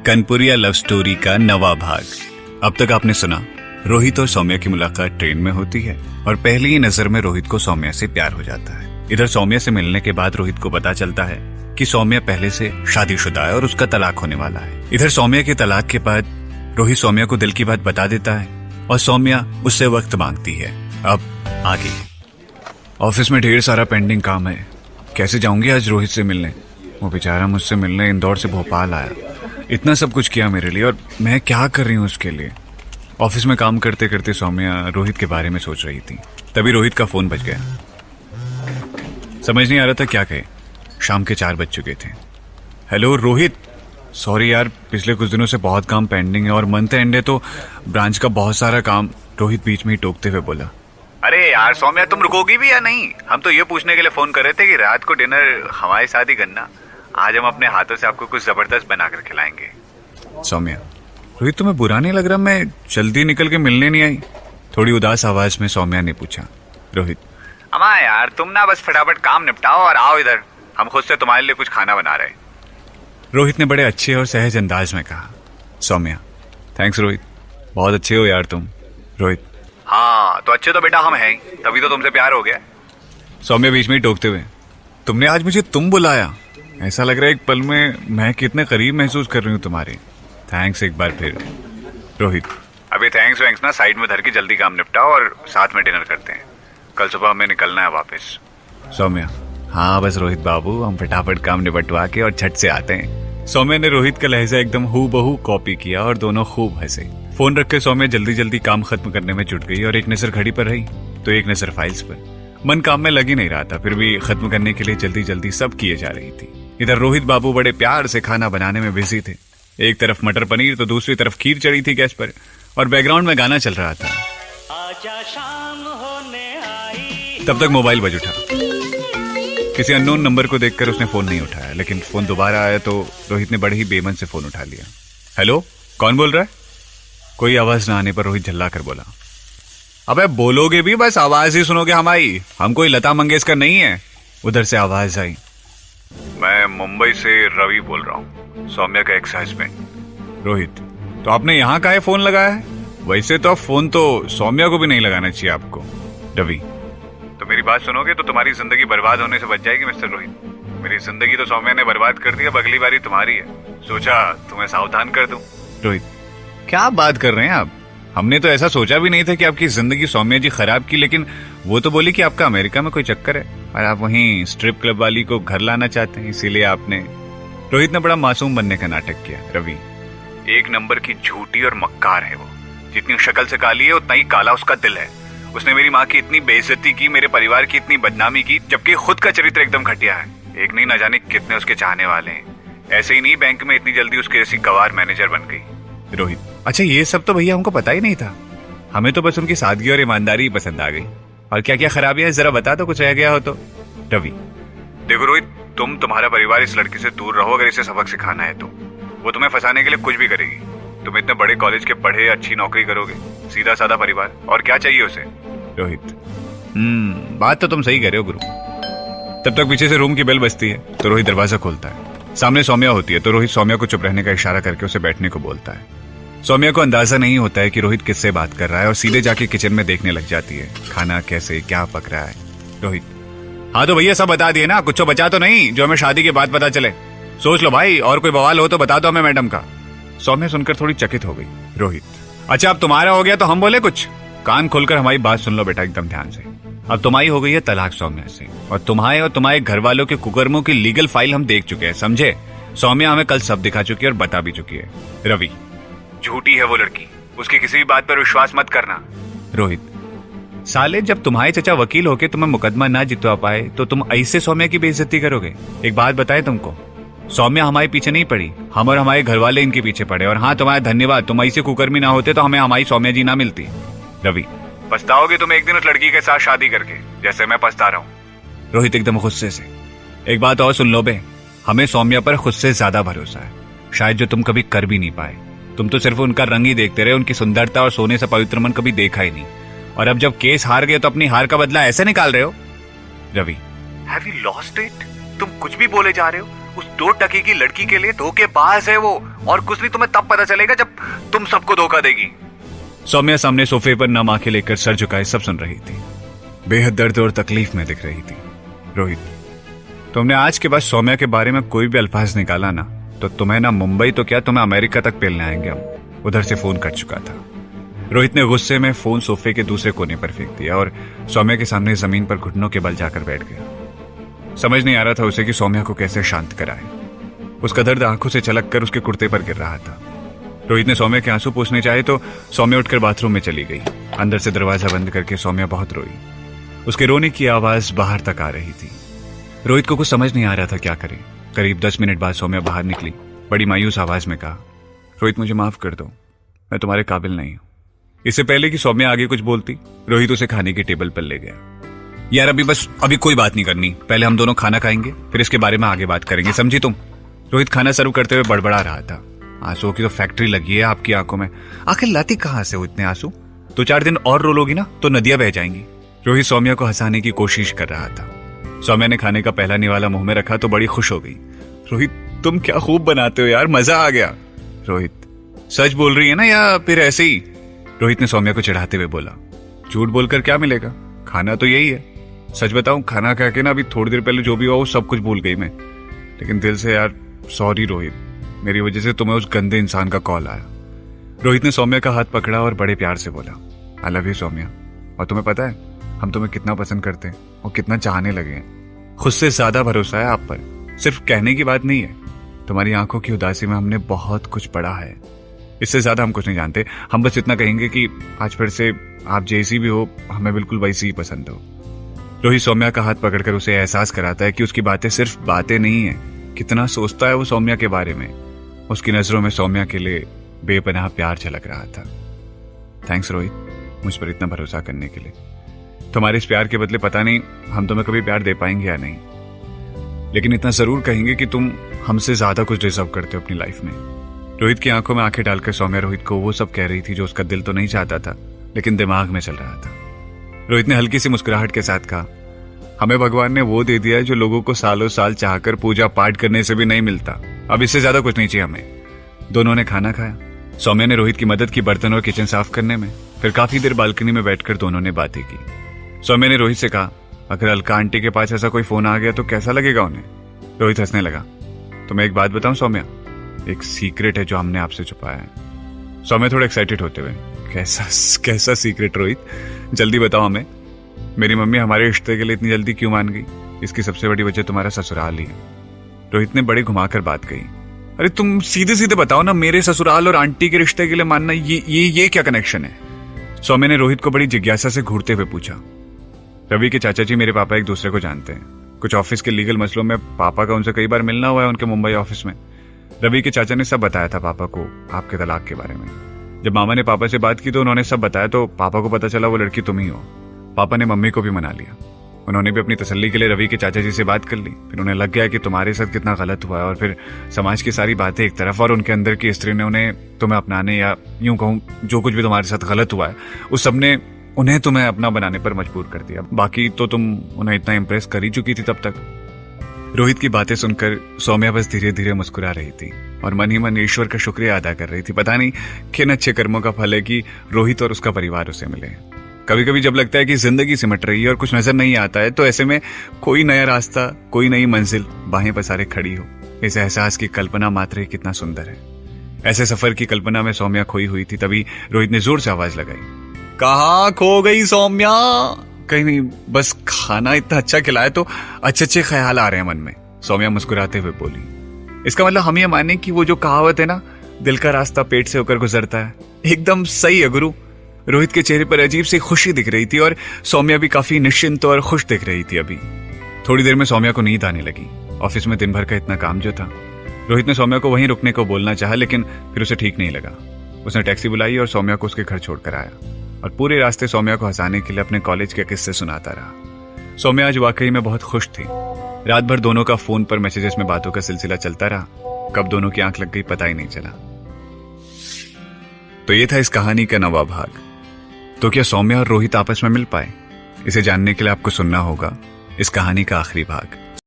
कनपुरिया love story का नवा भाग। अब तक आपने सुना रोहित और सौम्या की मुलाकात ट्रेन में होती है और पहली ही नजर में रोहित को सौम्या से प्यार हो जाता है। इधर सौम्या से मिलने के बाद रोहित को पता चलता है कि सौम्या पहले से शादीशुदा है और उसका तलाक होने वाला है। इधर सौम्या के तलाक के बाद रोहित सौम्या को दिल की बात बता देता है और सौम्या उससे वक्त मांगती है। अब आगे ऑफिस में ढेर सारा पेंडिंग काम है। कैसे जाऊंगी आज रोहित से मिलने? वो बेचारा मुझसे मिलने इंदौर से भोपाल आया। इतना सब कुछ किया मेरे लिए और मैं क्या कर रही हूँ उसके लिए। ऑफिस में काम करते करते सौम्या रोहित के बारे में सोच रही थी। तभी रोहित का फोन बज गया। समझ नहीं आ रहा था क्या कहे। शाम के 4 बज चुके थे। हेलो रोहित, सॉरी यार, पिछले कुछ दिनों से बहुत काम पेंडिंग है और मंथ एंड है तो ब्रांच का बहुत सारा काम। रोहित बीच में ही टोकते हुए बोला। अरे यार सौम्या, तुम रुकोगी भी या नहीं? हम तो ये पूछने के लिए फोन कर रहे थे कि रात को डिनर हमारे साथ ही करना। आज हम अपने हाथों से आपको कुछ जबरदस्त बनाकर खिलाएंगे। सौम्या, रोहित तुम्हें बुरा नहीं लग रहा मैं जल्दी निकल के मिलने नहीं आई? थोड़ी उदास आवाज में सौम्या ने पूछा। रोहित, अम्मा यार, तुम ना बस फटाफट काम निपटाओ और आओ इधर, हम खुद से तुम्हारे लिए कुछ खाना बना रहे। रोहित ने बड़े अच्छे और सहज अंदाज में कहा। सौम्या, थैंक्स रोहित, बहुत अच्छे हो यार तुम। रोहित, हाँ तो अच्छे तो बेटा हम हैं, तभी तो तुमसे प्यार हो गया। सौम्या बीच में ही टोकते हुए, तुमने आज मुझे तुम बुलाया? ऐसा लग रहा है एक पल में मैं कितने करीब महसूस कर रही हूँ तुम्हारे। थैंक्स एक बार फिर। रोहित, अभी थैंक्स वैंक्स ना साइड में धर के जल्दी काम निपटाओ और साथ में डिनर करते हैं। कल सुबह हमें निकलना है वापस। सौम्या, हाँ बस रोहित बाबू, हम फटाफट काम निपटवा के और झट से आते हैं। सौम्या ने रोहित का लहजा एकदम हूबहू कॉपी किया और दोनों खूब हंसे। फोन रख के सौम्या जल्दी जल्दी काम खत्म करने में जुट गई और एक नजर घड़ी पर रही तो एक नजर फाइल्स पर। मन काम में लग ही नहीं रहा था, फिर भी खत्म करने के लिए जल्दी जल्दी सब किए जा रही थी। इधर रोहित बाबू बड़े प्यार से खाना बनाने में बिजी थे। एक तरफ मटर पनीर तो दूसरी तरफ खीर चढ़ी थी गैस पर और बैकग्राउंड में गाना चल रहा था। आजा शाम होने आई। तब तक मोबाइल बज उठा। किसी अननोन नंबर को देखकर उसने फोन नहीं उठाया, लेकिन फोन दोबारा आया तो रोहित ने बड़े ही बेमन से फोन उठा लिया। हेलो, कौन बोल रहा है? कोई आवाज ना आने पर रोहित झल्ला कर बोला, अबे बोलोगे भी, बस आवाज ही सुनोगे हमारी, हम कोई लता मंगेशकर नहीं है। उधर से आवाज आई, मैं मुंबई से रवि बोल रहा हूँ, सौम्या का एक्स हस्बैंड। रोहित, तो आपने यहाँ काहे फोन लगाया है? वैसे तो फोन तो सौम्या को भी नहीं लगाना चाहिए आपको। रवि, तो मेरी बात सुनोगे तो तुम्हारी जिंदगी बर्बाद होने से बच जाएगी मिस्टर रोहित। मेरी जिंदगी तो सौम्या ने बर्बाद कर दी, अब अगली बारी तुम्हारी है, सोचा तुम्हें सावधान कर दूं। रोहित, क्या बात कर रहे हैं आप? हमने तो ऐसा सोचा भी नहीं था कि आपकी जिंदगी सौम्या जी खराब की, लेकिन वो तो बोली कि आपका अमेरिका में कोई चक्कर है और आप वहीं स्ट्रिप क्लब वाली को घर लाना चाहते हैं, इसीलिए आपने। रोहित ने बड़ा मासूम बनने का नाटक किया। रवि, एक नंबर की झूठी और मक्कार है वो। जितनी शक्ल से काली है उतना ही काला उसका दिल है। उसने मेरी माँ की इतनी बेइज्जती की, मेरे परिवार की इतनी बदनामी की, जबकि खुद का चरित्र एकदम घटिया है। एक नहीं, न जाने कितने उसके चाहने वाले हैं। ऐसे ही नहीं, बैंक में इतनी जल्दी उसके जैसी गवार मैनेजर बन गई। रोहित, अच्छा ये सब तो भैया हमको पता ही नहीं था। हमें तो बस उनकी सादगी और ईमानदारी ही पसंद आ गई। और क्या क्या खराबियां है जरा बता दो, कुछ रह गया हो तो। रवि, देखो रोहित, तुम्हारा परिवार इस लड़की से दूर रहो अगर इसे सबक सिखाना है तो। वो तुम्हें फंसाने के लिए कुछ भी करेगी। तुम इतने बड़े कॉलेज के पढ़े, अच्छी नौकरी करोगे, सीधा साधा परिवार, और क्या चाहिए उसे? रोहित, बात तो तुम सही कह रहे हो गुरु। तब तक पीछे से रूम की बेल बजती है तो रोहित दरवाजा खोलता है। सामने सौम्या होती है तो रोहित सौम्या को चुप रहने का इशारा करके उसे बैठने को बोलता है। सौम्या को अंदाजा नहीं होता है कि रोहित किससे बात कर रहा है और सीधे जाके किचन में देखने लग जाती है खाना कैसे क्या पक रहा है। रोहित, हाँ तो भैया सब बता दिए ना, कुछ तो बचा तो नहीं जो हमें शादी के बाद पता चले? सोच लो भाई, और कोई बवाल हो तो बता दो हमें मैडम का। सौम्या सुनकर थोड़ी चकित हो गई। रोहित, अच्छा अब तुम्हारा हो गया तो हम बोले कुछ? कान खोलकर हमारी बात सुन लो बेटा एकदम ध्यान से। अब तुम्हारी हो गई है तलाक सौम्या से और तुम्हारे घर वालों के कुकर्मों की लीगल फाइल हम देख चुके हैं, समझे? सौम्या हमें कल सब दिखा चुकी है और बता भी चुकी है। रवि, झूठी है वो लड़की, उसकी किसी भी बात पर विश्वास मत करना। रोहित, साले जब तुम्हारे चचा वकील होके तुम्हें मुकदमा ना जितवा पाए तो तुम ऐसे सौम्या की बेइज्जती करोगे? एक बात बताए तुमको, सौम्या हमारे पीछे नहीं पड़ी, हम और हमारे घर वाले इनके पीछे पड़े। और हाँ तुम्हारा धन्यवाद, तुम ऐसे कुकर्मी ना होते तो हमें हमारी सौम्या जी ना मिलती। रवि, पछताओगे तुम एक दिन उस लड़की के साथ शादी करके, जैसे मैं पछता रहा हूँ। रोहित एकदम गुस्से से, एक बात और सुन लो बे, हमें सौम्या पर खुद से ज्यादा भरोसा है, शायद जो तुम कभी कर भी नहीं पाए। तुम तो सिर्फ उनका रंग ही देखते रहे, उनकी सुंदरता और सोने से पवित्र मन कभी देखा ही नहीं। और अब जब केस हार गए तो अपनी हार का बदला ऐसे निकाल रहे हो। Ravi, have you lost it? तुम कुछ भी बोले जा रहे हो। उस 2 टके की लड़की के लिए धोखेबाज है वो, और कुछ नहीं तुम्हें तब पता चलेगा जब तुम सबको धोखा देगी। सौम्या सामने सोफे पर नम आंखें लेकर सर झुकाए सब सुन रही थी, बेहद दर्द और तकलीफ में दिख रही थी। रोहित, तुमने आज के बाद सौम्या के बारे में कोई भी अल्फाज निकाला ना तो तुम्हें ना मुंबई तो क्या तुम्हें अमेरिका तक पेलने आएंगे हम। उधर से फोन कट चुका था। रोहित ने गुस्से में फोन सोफे के दूसरे कोने पर फेंक दिया और सौम्या के सामने जमीन पर घुटनों के बल जाकर बैठ गया। समझ नहीं आ रहा था उसे कि सौम्या को कैसे शांत कराए। उसका दर्द आंखों से छलक कर उसके कुर्ते पर गिर रहा था। रोहित ने सौम्या के आंसू पोंछने चाहे तो सौम्या उठकर बाथरूम में चली गई। अंदर से दरवाजा बंद करके सौम्या बहुत रोई। उसके रोने की आवाज बाहर तक आ रही थी। रोहित को कुछ समझ नहीं आ रहा था क्या करे। करीब 10 मिनट बाद सौम्या बाहर निकली। बड़ी मायूस आवाज में कहा, रोहित मुझे माफ कर दो, मैं तुम्हारे काबिल नहीं हूं। इससे पहले कि सौम्या आगे कुछ बोलती, रोहित उसे खाने की टेबल पर ले गया। यार अभी कोई बात नहीं करनी, पहले हम दोनों खाना खाएंगे फिर इसके बारे में आगे बात करेंगे, समझी तुम? रोहित खाना सर्व करते हुए बड़बड़ा रहा था। आंसुओं की तो फैक्ट्री लगी है आपकी आंखों में, आखिर लाती कहां से हो इतने आंसू? 2-4 दिन और रोलोगी ना तो नदियां बह जाएंगी। रोहित सौम्या को हंसाने की कोशिश कर रहा था। सौम्या ने खाने का पहला निवाला मुंह में रखा तो बड़ी खुश हो गई। रोहित तुम क्या खूब बनाते हो यार, मजा आ गया। रोहित, सच बोल रही है ना या फिर ऐसे ही? रोहित ने सौम्या को चिढ़ाते हुए बोला। झूठ बोलकर क्या मिलेगा, खाना तो यही है। सच बताऊं, खाना खा के ना अभी थोड़ी देर पहले जो भी हुआ वो सब कुछ भूल गई मैं। लेकिन दिल से यार सॉरी रोहित, मेरी वजह से तुम्हें उस गंदे इंसान का कॉल आया। रोहित ने सौम्या का हाथ पकड़ा और बड़े प्यार से बोला, आई लव यू सौम्या, और तुम्हें पता है हम तुम्हें कितना पसंद करते हैं और कितना चाहने लगे हैं। खुद से ज्यादा भरोसा है आप पर, सिर्फ कहने की बात नहीं है। तुम्हारी आंखों की उदासी में हमने बहुत कुछ पढ़ा है। इससे ज्यादा हम कुछ नहीं जानते। हम बस इतना कहेंगे कि आज फिर से आप जैसी भी हो हमें बिल्कुल वैसी ही पसंद हो। रोहित सौम्या का हाथ पकड़कर उसे एहसास कराता है कि उसकी बातें सिर्फ बातें नहीं है, कितना सोचता है वो सौम्या के बारे में। उसकी नजरों में सौम्या के लिए बेपनाह प्यार झलक रहा था। थैंक्स रोहित, मुझ पर इतना भरोसा करने के लिए। तुम्हारे इस प्यार के बदले पता नहीं हम तुम्हें कभी प्यार दे पाएंगे या नहीं, लेकिन इतना जरूर कहेंगे कि तुम हमसे ज्यादा कुछ डिजर्व करते हो अपनी लाइफ में। रोहित की आंखों में आंखें डालकर सौम्या रोहित को वो सब कह रही थी जो उसका दिल तो नहीं चाहता था लेकिन दिमाग में चल रहा था। रोहित ने हल्की सी मुस्कुराहट के साथ कहा, हमें भगवान ने वो दे दिया है जो लोगों को सालों साल चाहकर पूजा पाठ करने से भी नहीं मिलता। अब इससे ज्यादा कुछ नहीं चाहिए हमें। दोनों ने खाना खाया। सौम्या ने रोहित की मदद की बर्तन और किचन साफ करने में। फिर काफी देर बालकनी में बैठकर दोनों ने बातें की। सौम्या ने रोहित से कहा, अगर अलका आंटी के पास ऐसा कोई फोन आ गया तो कैसा लगेगा उन्हें? रोहित हंसने लगा। तो मैं एक बात बताऊं सौम्या, एक सीक्रेट है जो हमने आपसे छुपाया है। सौम्या थोड़ा एक्साइटेड होते हुए, कैसा सीक्रेट रोहित, जल्दी बताओ हमें। मेरी मम्मी हमारे रिश्ते के लिए इतनी जल्दी क्यों मान गई? इसकी सबसे बड़ी वजह तुम्हारा ससुराल ही है। रोहित ने बड़ी घुमाकर बात कही। अरे तुम सीधे सीधे बताओ ना, मेरे ससुराल और आंटी के रिश्ते के लिए मानना ये क्या कनेक्शन है? सौम्या ने रोहित को बड़ी जिज्ञासा से घूरते हुए पूछा। रवि के चाचा जी मेरे पापा एक दूसरे को जानते हैं। कुछ ऑफिस के लीगल मसलों में पापा का उनसे कई बार मिलना हुआ है उनके मुंबई ऑफिस में। रवि के चाचा ने सब बताया था पापा को आपके तलाक के बारे में। जब मामा ने पापा से बात की तो उन्होंने सब बताया तो पापा को पता चला वो लड़की तुम ही हो। पापा ने मम्मी को भी मना लिया। उन्होंने भी अपनी तसल्ली के लिए रवि के चाचा जी से बात कर ली। फिर उन्हें लग गया कि तुम्हारे साथ कितना गलत हुआ है और फिर समाज की सारी बातें एक तरफ और उनके अंदर की स्त्री ने उन्हें तुम्हें अपनाने या यूं कहूं जो कुछ भी तुम्हारे साथ गलत हुआ है उस सब ने उन्हें तुम्हें अपना बनाने पर मजबूर कर दिया। बाकी तो तुम उन्हें इतना इम्प्रेस कर ही चुकी थी तब तक। रोहित की बातें सुनकर सौम्या बस धीरे धीरे मुस्कुरा रही थी और मन ही मन ईश्वर का शुक्रिया अदा कर रही थी। पता नहीं किन अच्छे कर्मों का फल है कि रोहित और उसका परिवार उसे मिले। कभी कभी जब लगता है कि जिंदगी सिमट रही है और कुछ नजर नहीं आता है तो ऐसे में कोई नया रास्ता, कोई नई मंजिल बाहें पसारे खड़ी हो, इस एहसास की कल्पना मात्र कितना सुंदर है। ऐसे सफर की कल्पना में सौम्या खोई हुई थी। तभी रोहित ने जोर से आवाज लगाई, कहाँ खो गई सौम्या? कहीं नहीं, बस खाना इतना अच्छा खिलाया तो अच्छे ख्याल आ रहे हैं मन में। सौम्या मुस्कुराते हुए बोली। इसका मतलब हम ये माने कि वो जो कहावत है ना, दिल का रास्ता पेट से होकर गुजरता है, एकदम सही है गुरु। रोहित के चेहरे पर अजीब सी खुशी दिख रही थी और सौम्या भी काफी निश्चिंत और खुश दिख रही थी। अभी थोड़ी देर में सौम्या को नींद आने लगी। ऑफिस में दिन भर का इतना काम जो था। रोहित ने सौम्या को वहीं रुकने को बोलना चाहा लेकिन फिर उसे ठीक नहीं लगा। उसने टैक्सी बुलाई और सौम्या को उसके घर छोड़कर आया और पूरे रास्ते सौम्या को हंसाने के लिए अपने कॉलेज के किस्से सुनाता रहा। सौम्या आज वाकई में बहुत खुश थी। रात भर दोनों का फोन पर मैसेजेस में बातों का सिलसिला चलता रहा। कब दोनों की आंख लग गई पता ही नहीं चला। तो ये था इस कहानी का 9वां भाग। तो क्या सौम्या और रोहित आपस में मिल पाए? इसे जानने के लिए आपको सुनना होगा इस कहानी का आखिरी भाग।